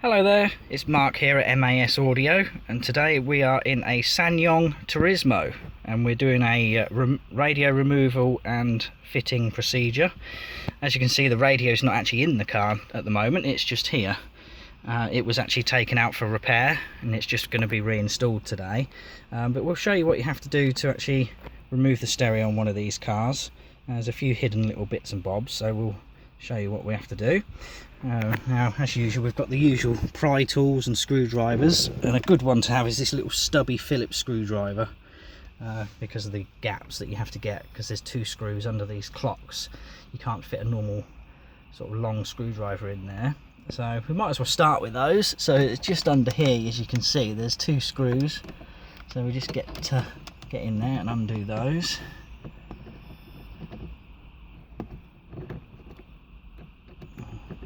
Hello there, it's Mark here at MAS Audio, and today we are in a Ssanyong Turismo and we're doing a radio removal and fitting procedure. As you can see, the radio is not actually in the car at the moment, it's just here. It was actually taken out for repair and it's just going to be reinstalled today, but we'll show you what you have to do to actually remove the stereo on one of these cars. There's a few hidden little bits and bobs, so we'll show you what we have to do. Now, as usual, we've got the usual pry tools and screwdrivers, and a good one to have is this little stubby Phillips screwdriver, because of the gaps that you have to get, because there's two screws under these clocks. You can't fit a normal sort of long screwdriver in there, so we might as well start with those. So it's just under here, as you can see, there's two screws, so we just get in there and undo those.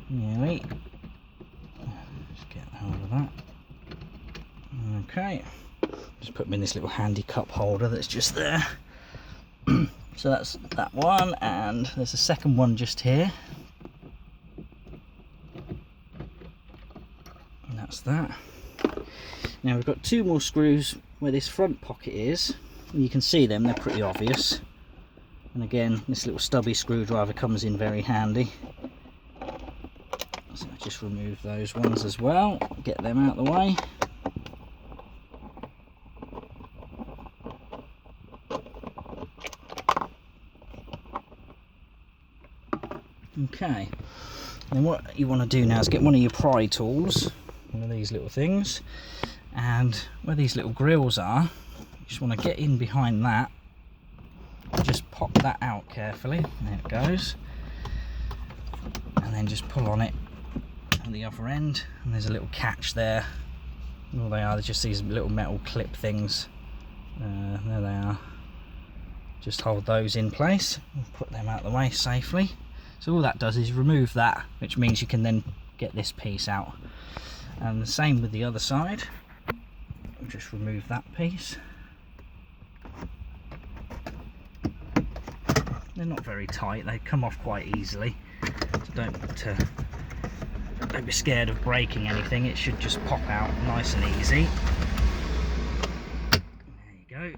Nearly. Just get hold of that. Okay. Just put them in this little handy cup holder that's just there. So that's that one, and there's a second one just here. And that's that. Now we've got two more screws where this front pocket is. You can see them, they're pretty obvious. And again, this little stubby screwdriver comes in very handy. So just remove those ones as well, get them out of the way. Okay, then what you want to do now is get one of your pry tools, one of these little things, and where these little grills are, you just want to get in behind that, just pop that out carefully, there it goes, and then just pull on it at the other end, and there's a little catch there. All they are, they're just these little metal clip things. There they are. Just hold those in place and put them out of the way safely. So all that does is remove that, which means you can then get this piece out. And the same with the other side. We'll just remove that piece. They're not very tight, they come off quite easily, so don't be scared of breaking anything. It should just pop out nice and easy. There you go.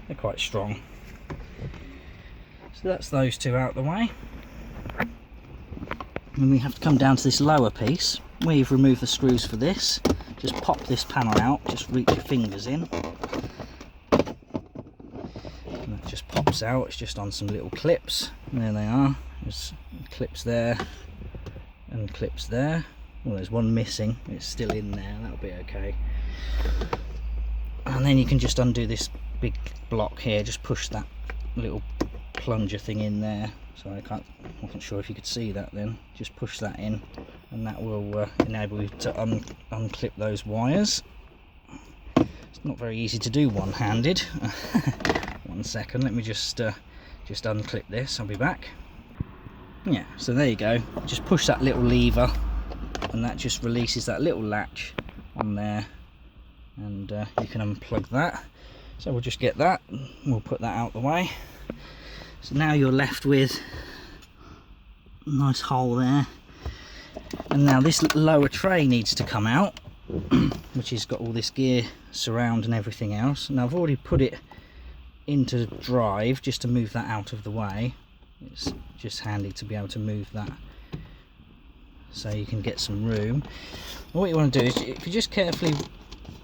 They're quite strong. So that's those two out of the way. And we have to come down to this lower piece where you've removed the screws for this. Just pop this panel out, just reach your fingers in. And that just pops out, it's just on some little clips. And there they are. There's clips there and clips there. Well, there's one missing, it's still in there, that'll be okay. And then you can just undo this big block here, just push that little plunger thing in there. So I wasn't sure if you could see that then. Just push that in and that will enable you to unclip those wires. It's not very easy to do one-handed. 1 second, let me just unclip this, I'll be back. Yeah, so there you go, just push that little lever and that just releases that little latch on there, and you can unplug that. So we'll just get that, we'll put that out the way. So now you're left with a nice hole there, and now this lower tray needs to come out, which has got all this gear surround and everything else. Now I've already put it into drive just to move that out of the way. It's just handy to be able to move that so you can get some room. And what you want to do is, if you just carefully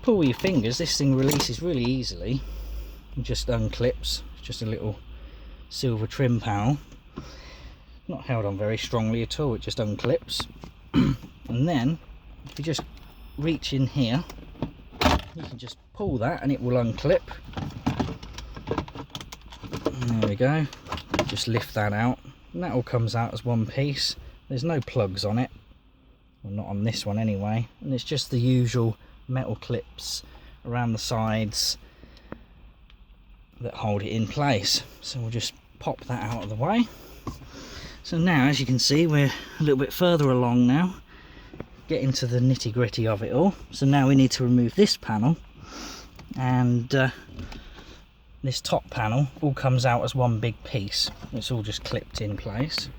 pull with your fingers, this thing releases really easily and just unclips. It's just a little silver trim panel, not held on very strongly at all, it just unclips. And then if you just reach in here, you can just pull that and it will unclip. And there we go, just lift that out and that all comes out as one piece. There's no plugs on it, well, not on this one anyway, and it's just the usual metal clips around the sides that hold it in place. So we'll just pop that out of the way. So now, as you can see, we're a little bit further along now, get into the nitty-gritty of it all. So now we need to remove this panel, and this top panel all comes out as one big piece. It's all just clipped in place.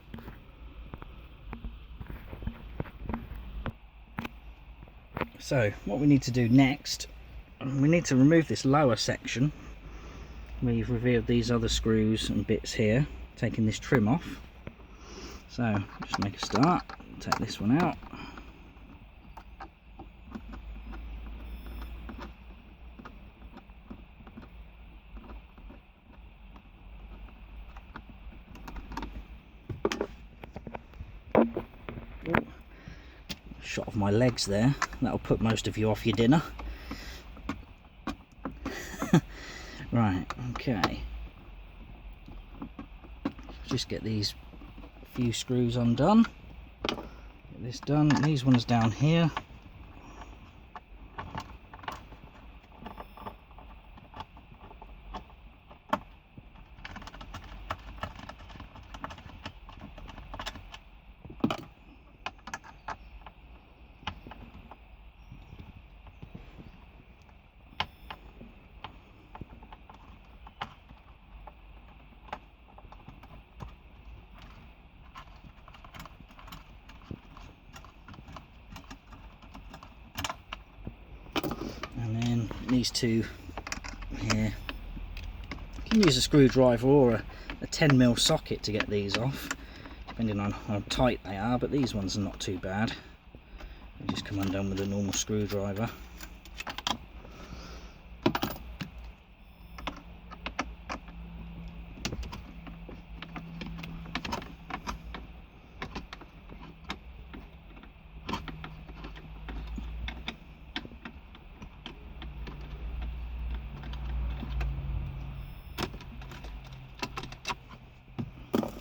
So what we need to do next, we need to remove this lower section where you've revealed these other screws and bits here, taking this trim off. So just make a start, take this one out. Shot of my legs there, that'll put most of you off your dinner. Right, okay. Just get these few screws undone. Get this done. These ones down here. And then these two here, you can use a screwdriver or a 10mm socket to get these off, depending on how tight they are, but these ones are not too bad. They just come undone with a normal screwdriver.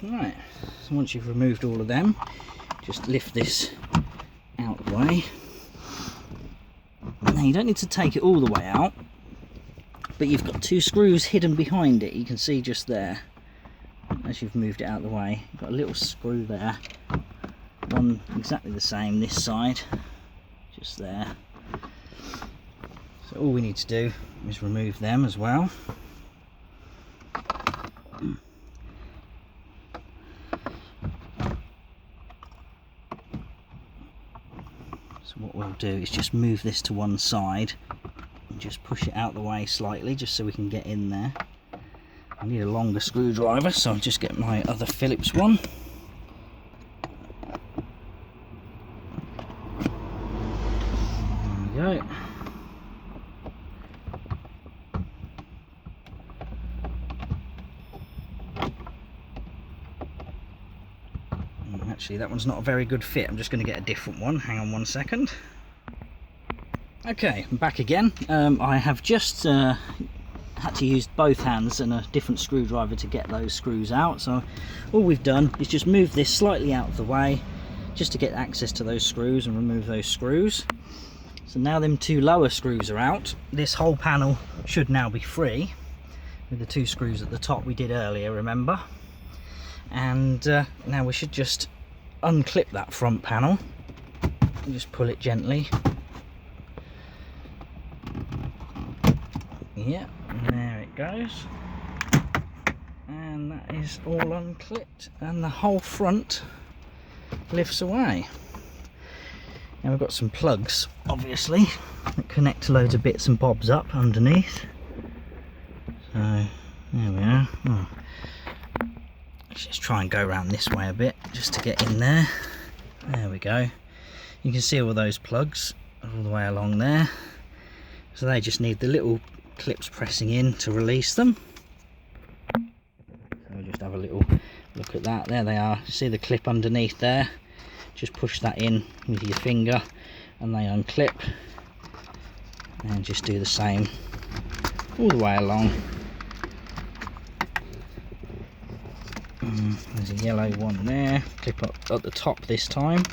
Right, so once you've removed all of them, just lift this out the way. Now you don't need to take it all the way out, but you've got two screws hidden behind it, you can see just there, as you've moved it out the way. You've got a little screw there, one exactly the same this side, just there. So all we need to do is remove them as well. So what we'll do is just move this to one side and just push it out the way slightly, just so we can get in there. I need a longer screwdriver, so I'll just get my other Phillips one. There we go. Actually, that one's not a very good fit. I'm just going to get a different one. Hang on one second. Okay, I'm back again. I have just had to use both hands and a different screwdriver to get those screws out. So all we've done is just move this slightly out of the way, just to get access to those screws and remove those screws. So now them two lower screws are out. This whole panel should now be free with the two screws at the top we did earlier, remember? And now we should just unclip that front panel and just pull it gently. Yeah, there it goes, and that is all unclipped, and the whole front lifts away. Now we've got some plugs, obviously, that connect to loads of bits and bobs up underneath. So there we are. Oh. Let's just try and go around this way a bit just to get in there. There we go. You can see all those plugs all the way along there. So they just need the little clips pressing in to release them. So we'll just have a little look at that. There they are. See the clip underneath there? Just push that in with your finger and they unclip. And just do the same all the way along. There's a yellow one there, clip up at the top this time.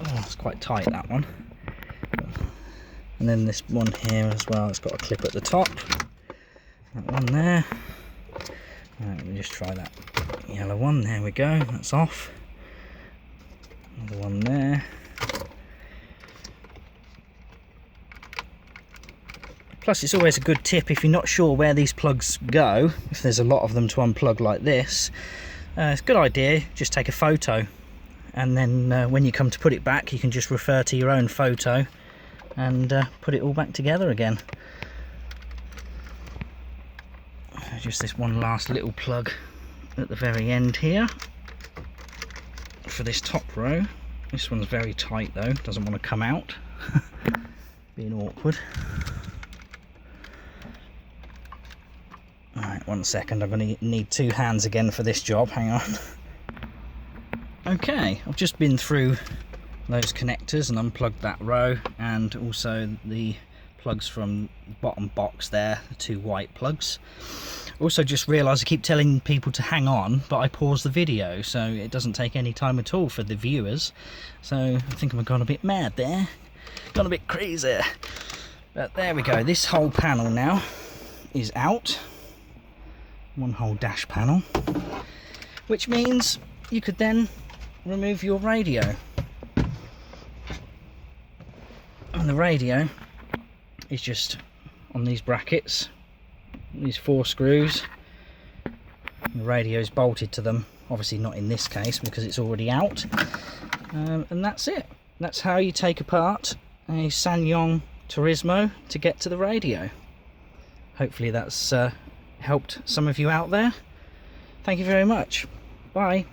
Oh, it's quite tight, that one. And then this one here as well, it's got a clip at the top. That one there. Right, let me just try that yellow one, there we go, that's off. Another one there. Plus it's always a good tip if you're not sure where these plugs go, if there's a lot of them to unplug like this, it's a good idea, just take a photo and then when you come to put it back, you can just refer to your own photo and put it all back together again. Just this one last little plug at the very end here for this top row. This one's very tight though, doesn't want to come out. Being awkward. Alright, 1 second, I'm going to need 2 hands again for this job, hang on. Okay, I've just been through those connectors and unplugged that row, and also the plugs from the bottom box there, the 2 white plugs. Also just realised I keep telling people to hang on, but I pause the video, so it doesn't take any time at all for the viewers. So I think I've gone a bit mad there, gone a bit crazy. But there we go, this whole panel now is out. One whole dash panel, which means you could then remove your radio. And the radio is just on these brackets, these 4 screws. The radio is bolted to them, obviously not in this case because it's already out. And that's it. That's how you take apart a Ssanyong Turismo to get to the radio. Hopefully that's helped some of you out there. Thank you very much. Bye.